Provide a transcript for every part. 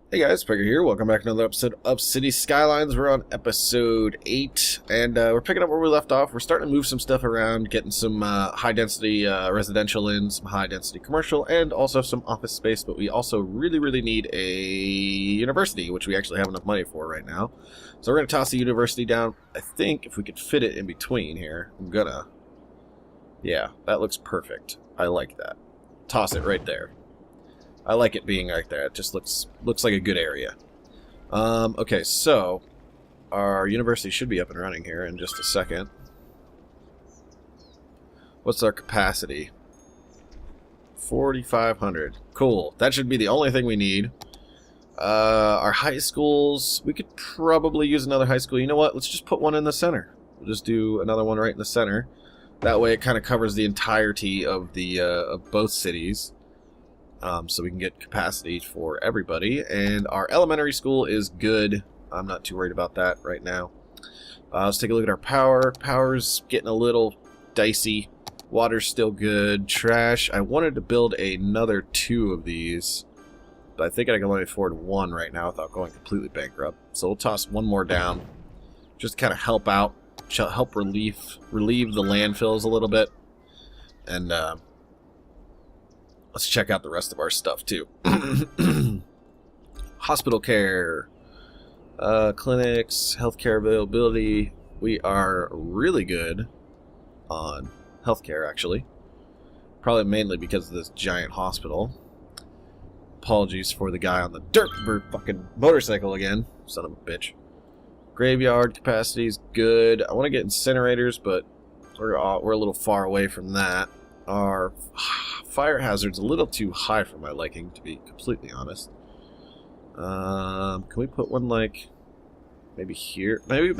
Hey guys, Pyker here. Welcome back to another episode of City Skylines. We're on episode 8, and we're picking up where we left off. We're starting to move some stuff around, getting some high-density residential in, some high-density commercial, and also some office space, but we also really need a university, which we actually have enough money for right now. So we're going to toss the university down. I think if we could fit it in between here, I'm gonna. Yeah, that looks perfect. I like that. Toss it right there. I like it being right there. It just looks like a good area. Okay, so our university should be up and running here in just a second. What's our capacity? 4,500. Cool. That should be the only thing we need. Our high schools, we could probably use another high school. You know what? Let's just put one in the center. We'll just do another one right in the center. That way it kind of covers the entirety of the of both cities. So we can get capacity for everybody. And our elementary school is good. I'm not too worried about that right now. Let's take a look at our power. Power's getting a little dicey. Water's still good. Trash. I wanted to build another 2 of these, but I think I can only afford 1 right now without going completely bankrupt. So we'll toss 1 more down. Just to kind of help out. Help relieve the landfills a little bit. And, let's check out the rest of our stuff, too. Hospital care, clinics, healthcare availability. We are really good on healthcare, actually. Probably mainly because of this giant hospital. Apologies for the guy on the dirt fucking motorcycle again. Son of a bitch. Graveyard capacity is good. I want to get incinerators, but we're a little far away from that. Our fire hazard's a little too high for my liking, to be completely honest. Can we put one like maybe here? Maybe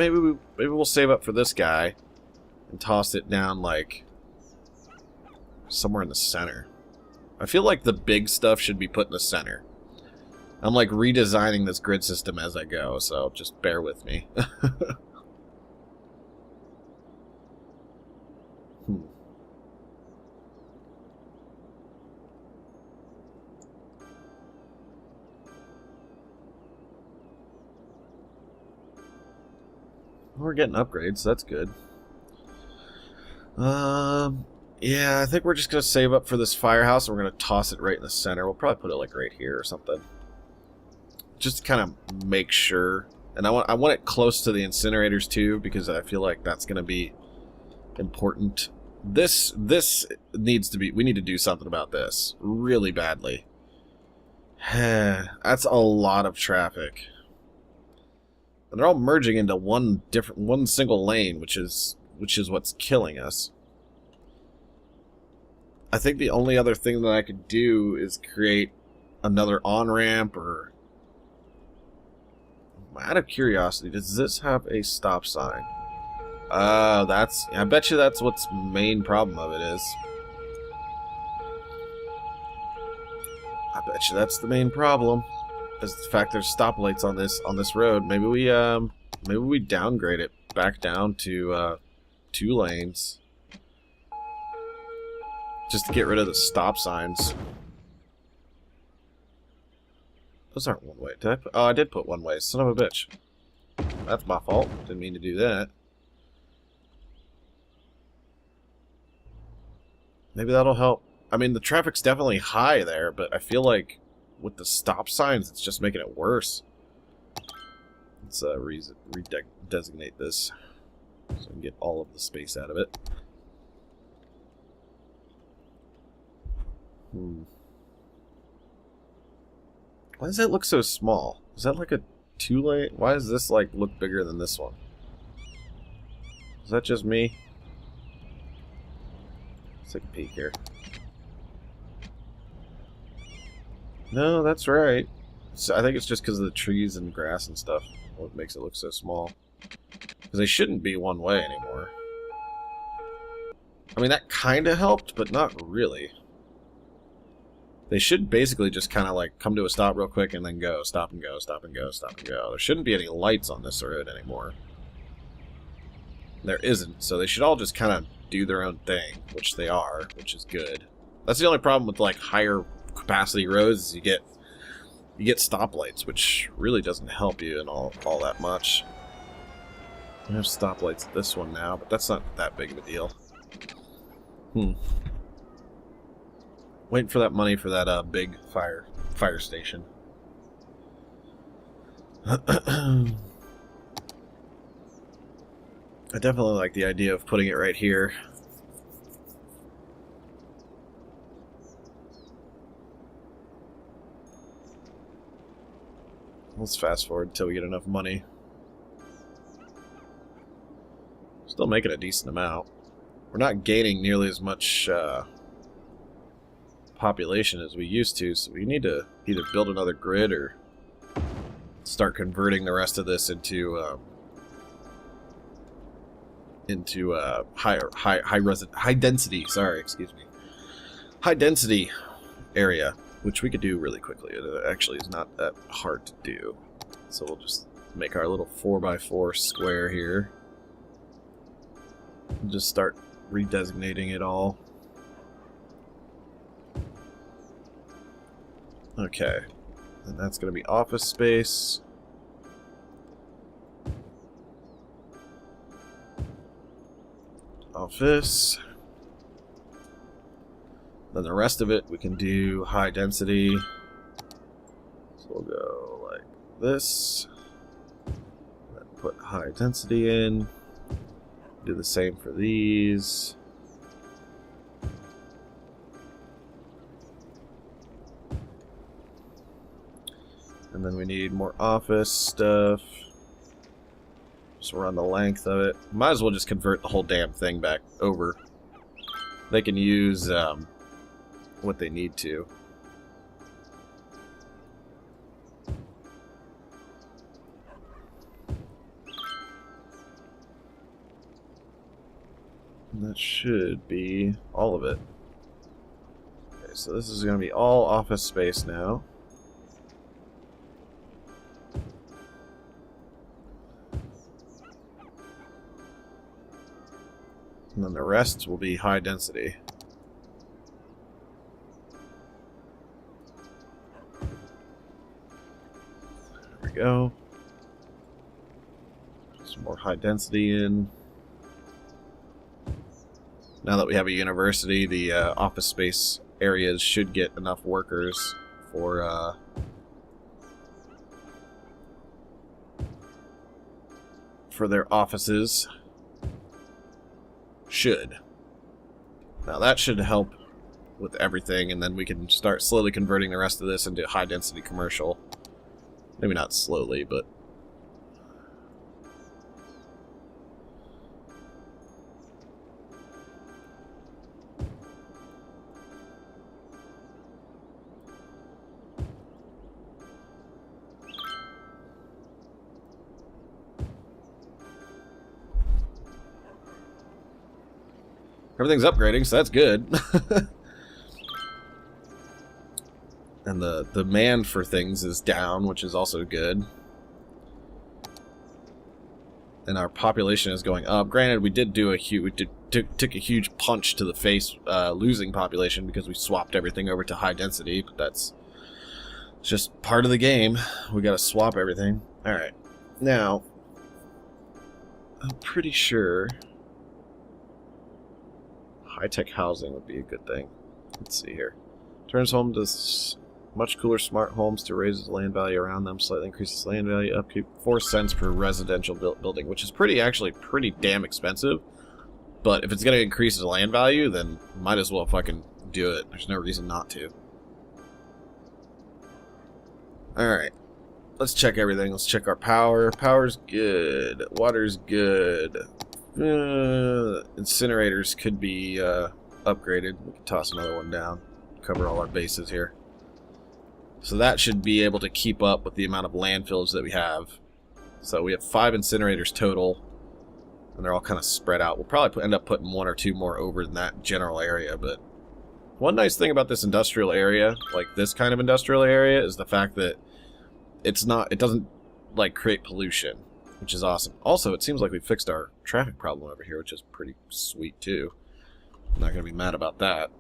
we'll save up for this guy and toss it down like somewhere in the center. I feel like the big stuff should be put in the center. I'm like redesigning this grid system as I go, so just bear with me. We're getting upgrades, so that's good. Yeah, I think we're just going to save up for this firehouse, and we're going to toss it right in the center. We'll probably put it, like, right here or something. Just to kind of make sure. And I want it close to the incinerators, too, because I feel like that's going to be important. This needs to be... We need to do something about this really badly. That's a lot of traffic. And they're all merging into one single lane, which is what's killing us. I think the only other thing that I could do is create another on-ramp, or... Out of curiosity, does this have a stop sign? That's... I bet you that's what's the main problem of it is. I bet you that's the main problem. Is the fact there's stoplights on this road. Maybe we downgrade it back down to 2 lanes, just to get rid of the stop signs. Those aren't one way. Did I put, oh, I did put one way. Son of a bitch. That's my fault. Didn't mean to do that. Maybe that'll help. I mean, the traffic's definitely high there, but I feel like with the stop signs, it's just making it worse. Let's redesignate this so we can get all of the space out of it. Why does that look so small? Is that like a 2-lane? Why does this like look bigger than this one? Is that just me? Let's take a peek here. No, that's right. So I think it's just because of the trees and grass and stuff what makes it look so small. Because they shouldn't be one way anymore. I mean, that kind of helped, but not really. They should basically just kind of like come to a stop real quick and then go. Stop and go, stop and go, stop and go. There shouldn't be any lights on this road anymore. There isn't, so they should all just kind of do their own thing, which they are, which is good. That's the only problem with like higher capacity roads is you get you get stoplights, which really doesn't help you in all that much. I have stoplights at this one now, but that's not that big of a deal. Waiting for that money for that big fire station. I definitely like the idea of putting it right here. Let's fast forward until we get enough money. Still making a decent amount. We're not gaining nearly as much population as we used to, so we need to either build another grid or start converting the rest of this into high density. Sorry, excuse me. High density area, which we could do really quickly. It actually is not that hard to do. So we'll just make our little 4x4 square here. And just start redesignating it all. Okay. And that's going to be office space. Office. Then the rest of it we can do high density. So we'll go like this. Then put high density in. Do the same for these. And then we need more office stuff. So we're on the length of it. Might as well just convert the whole damn thing back over. They can use what they need to. And that should be all of it. Okay, so this is going to be all office space now. And then the rest will be high density. There we go. Some more high density in. Now that we have a university, the office space areas should get enough workers for their offices. Should. Now that should help with everything, and then we can start slowly converting the rest of this into high density commercial. Maybe not slowly, but everything's upgrading, so that's good. And the demand for things is down, which is also good. And our population is going up. Granted, we did do took a huge punch to the face, losing population because we swapped everything over to high density. But that's just part of the game. We got to swap everything. All right, now I'm pretty sure high-tech housing would be a good thing. Let's see here. Turns home to much cooler smart homes to raise the land value around them, slightly increases land value, upkeep 4 cents per residential building, which is actually pretty damn expensive. But if it's going to increase the land value, then might as well fucking do it. There's no reason not to. Alright. Let's check everything. Let's check our power. Power's good. Water's good. Incinerators could be upgraded. We can toss another one down. Cover all our bases here. So that should be able to keep up with the amount of landfills that we have. So we have 5 incinerators total, and they're all kind of spread out. We'll probably end up putting 1 or 2 more over in that general area, but one nice thing about this industrial area, like this kind of industrial area, is the fact that it doesn't like create pollution, which is awesome. Also, it seems like we fixed our traffic problem over here, which is pretty sweet too. I'm not gonna be mad about that.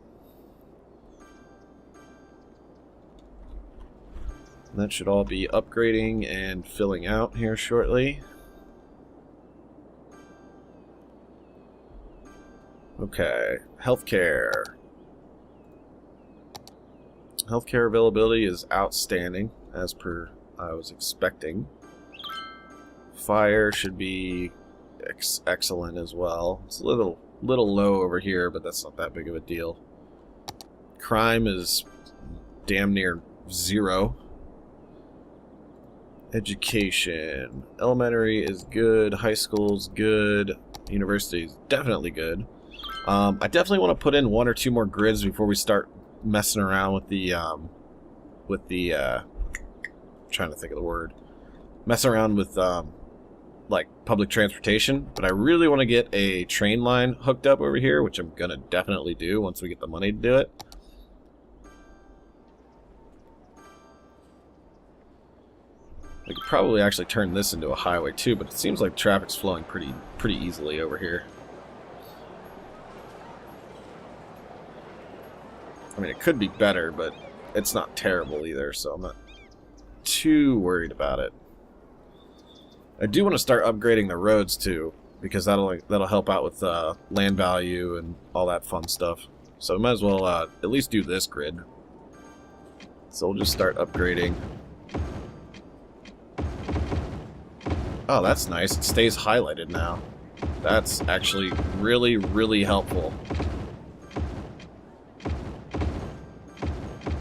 That should all be upgrading and filling out here shortly. Okay, healthcare. Healthcare availability is outstanding, as per I was expecting. Fire should be excellent as well. It's a little low over here, but that's not that big of a deal. Crime is damn near 0. Education. Elementary is good. High school's good. University is definitely good. I definitely want to put in 1 or 2 more grids before we start messing around with the trying to think of the word. Messing around with like public transportation, but I really want to get a train line hooked up over here, which I'm gonna definitely do once we get the money to do it. We could probably actually turn this into a highway too, but it seems like traffic's flowing pretty easily over here. I mean, it could be better, but it's not terrible either, so I'm not too worried about it. I do want to start upgrading the roads too, because that'll help out with land value and all that fun stuff. So I might as well at least do this grid. So we'll just start upgrading. Oh, that's nice. It stays highlighted now. That's actually really helpful.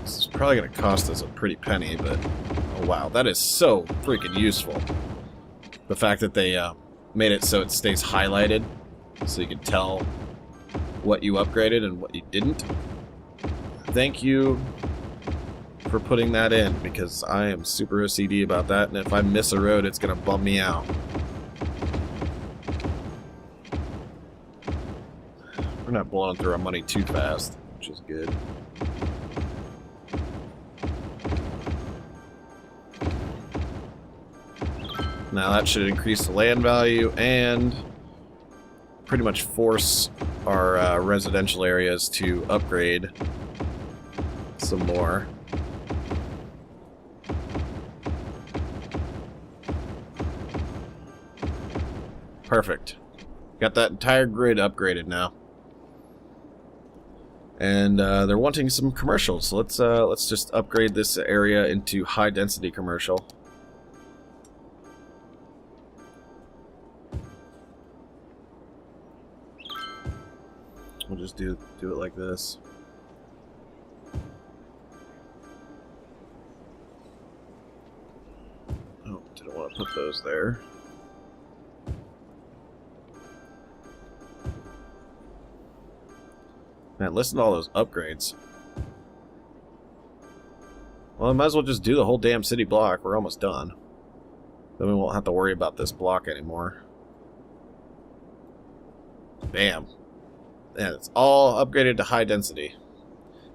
This is probably going to cost us a pretty penny, but oh wow, that is so freaking useful. The fact that they made it so it stays highlighted, so you can tell what you upgraded and what you didn't. Thank you for putting that in, because I am super OCD about that, and if I miss a road, it's going to bum me out. We're not blowing through our money too fast, which is good. Now that should increase the land value and pretty much force our residential areas to upgrade some more. Perfect. Got that entire grid upgraded now. And they're wanting some commercials. So let's just upgrade this area into high density commercial. We'll just do it like this. Oh, didn't want to put those there. Man, listen to all those upgrades. Well, I might as well just do the whole damn city block. We're almost done. Then we won't have to worry about this block anymore. Bam. And it's all upgraded to high density.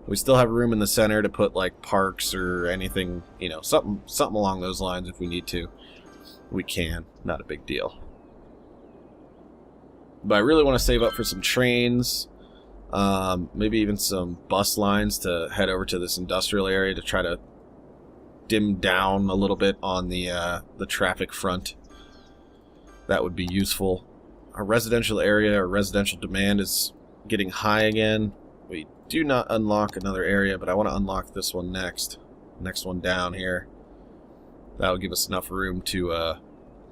We still have room in the center to put like parks or anything, you know, something along those lines if we need to. We can. Not a big deal. But I really want to save up for some trains. Maybe even some bus lines to head over to this industrial area to try to dim down a little bit on the traffic front. That would be useful. Our residential area, our residential demand is getting high again. We do not unlock another area, but I want to unlock this one next. Next one down here. That will give us enough room to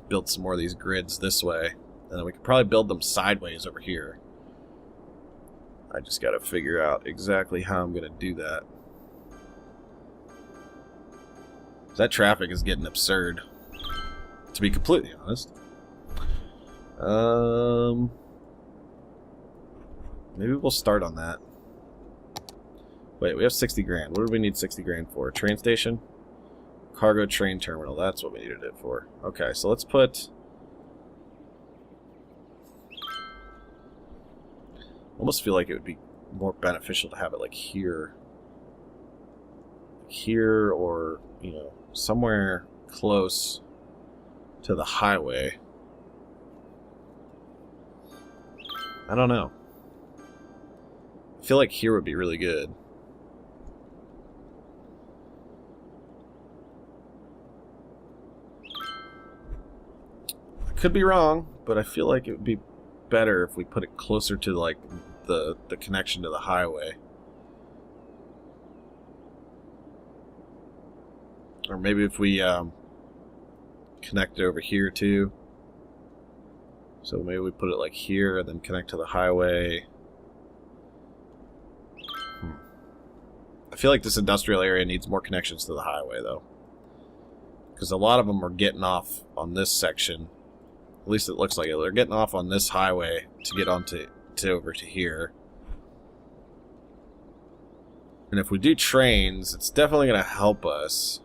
build some more of these grids this way. And then we could probably build them sideways over here. I just got to figure out exactly how I'm going to do that. That traffic is getting absurd, to be completely honest. Maybe we'll start on that. Wait, we have 60 grand. What do we need 60 grand for? Train station? Cargo train terminal. That's what we needed it for. Okay, so let's put... almost feel like it would be more beneficial to have it like here. Here or, you know, somewhere close to the highway. I don't know. I feel like here would be really good. Could be wrong, but I feel like it would be better if we put it closer to like the connection to the highway. Or maybe if we connect it over here too. So maybe we put it like here and then connect to the highway. I feel like this industrial area needs more connections to the highway though. Because a lot of them are getting off on this section. At least it looks like it. They're getting off on this highway to get onto over to here. And if we do trains, it's definitely going to help us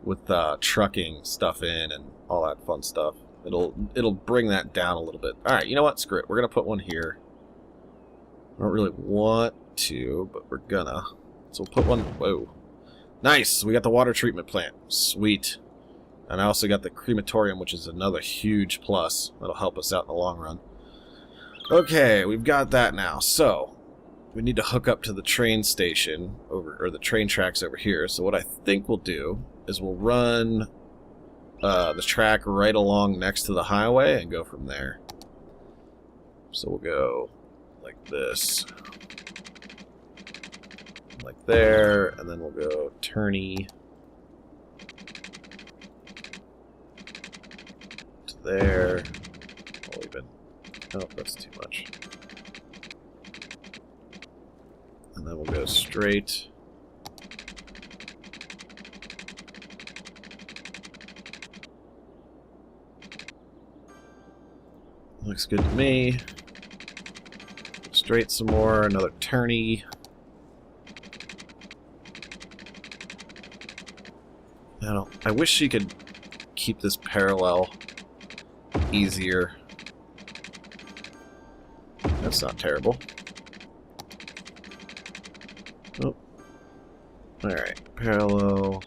with trucking stuff in and all that fun stuff. It'll bring that down a little bit. All right, you know what? Screw it. We're going to put one here. I don't really want to, but we're gonna. So we'll put one. Whoa. Nice. We got the water treatment plant. Sweet. And I also got the crematorium, which is another huge plus. That'll help us out in the long run. Okay, we've got that now. So we need to hook up to the train station or the train tracks over here. So what I think we'll do is we'll run the track right along next to the highway and go from there. So we'll go like this, like there, and then we'll go turny to there. Oh, that's too much. And then we'll go straight. Looks good to me. Straight some more, another turny. I wish she could keep this parallel easier. That's not terrible. Oh. Alright, parallel.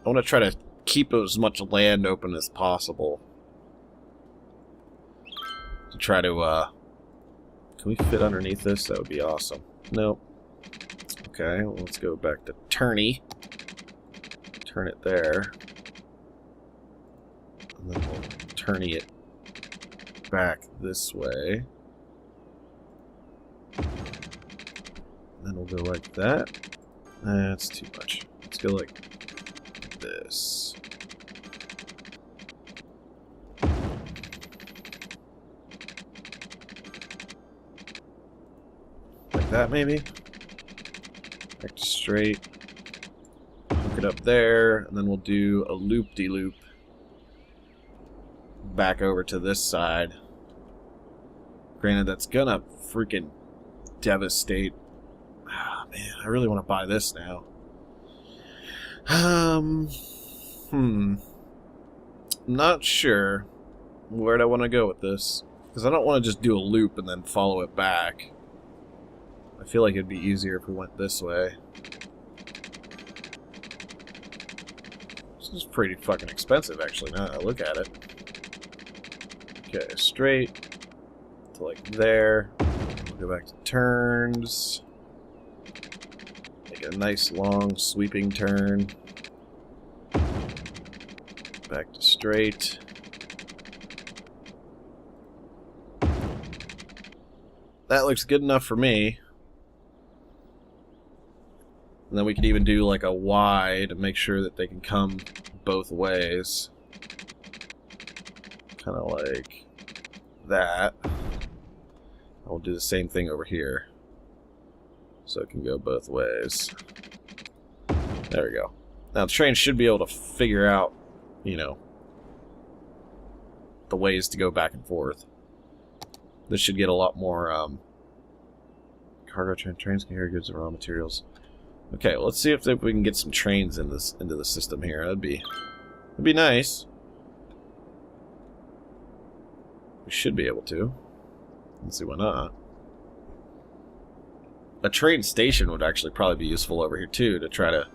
I want to try to keep as much land open as possible. To try to, can we fit underneath this? That would be awesome. Nope. Okay, well, let's go back to turny. Turn it there. And then we'll turny it back this way. And then we'll go like that. That's too much. Let's go like this. Like that, maybe? Back to straight. Hook it up there, and then we'll do a loop-de-loop back over to this side. Granted, that's gonna freaking devastate. Ah, man, I really want to buy this now. I'm not sure where I want to go with this, because I don't want to just do a loop and then follow it back. I feel like it'd be easier if we went this way. This is pretty fucking expensive, actually, now that I look at it. Okay, straight to like there. We'll go back to turns. Make a nice long sweeping turn. Back to straight. That looks good enough for me. And then we could even do like a Y to make sure that they can come both ways. Kind of like that. I'll do the same thing over here. So it can go both ways. There we go. Now the train should be able to figure out, you know, the ways to go back and forth. This should get a lot more cargo trains can carry goods and raw materials. Okay, well, let's see if we can get some trains in into the system here. That'd be nice. We should be able to. Let's see why not. A train station would actually probably be useful over here too, to try to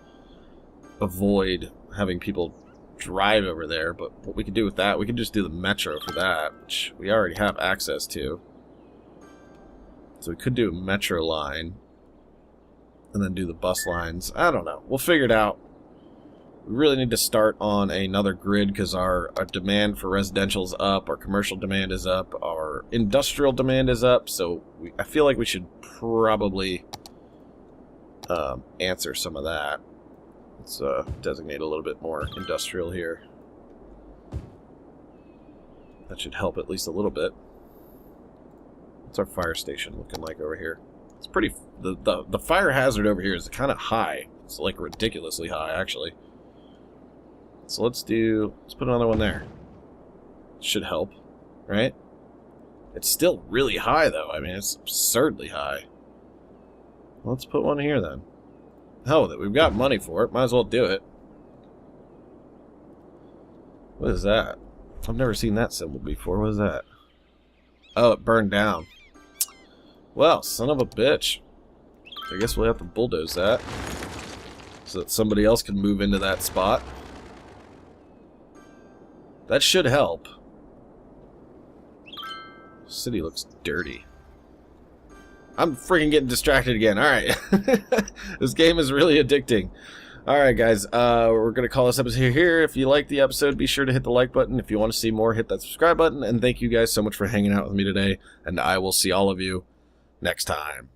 avoid having people drive over there. But what we could do with that, we could just do the metro for that, which we already have access to. So we could do a metro line and then do the bus lines. I don't know. We'll figure it out. We really need to start on another grid because our demand for residential is up, our commercial demand is up, our industrial demand is up, so I feel like we should probably answer some of that. Let's designate a little bit more industrial here. That should help at least a little bit. What's our fire station looking like over here? It's pretty... The fire hazard over here is kind of high. It's like ridiculously high, actually. So let's put another one there. Should help, right? It's still really high, though. I mean, it's absurdly high. Let's put one here, then. Hell with it. We've got money for it. Might as well do it. What is that? I've never seen that symbol before. What is that? Oh, it burned down. Well, son of a bitch. I guess we'll have to bulldoze that so that somebody else can move into that spot. That should help. City looks dirty. I'm freaking getting distracted again. Alright. This game is really addicting. Alright, guys. We're going to call this episode here. If you like the episode, be sure to hit the like button. If you want to see more, hit that subscribe button. And thank you guys so much for hanging out with me today. And I will see all of you next time.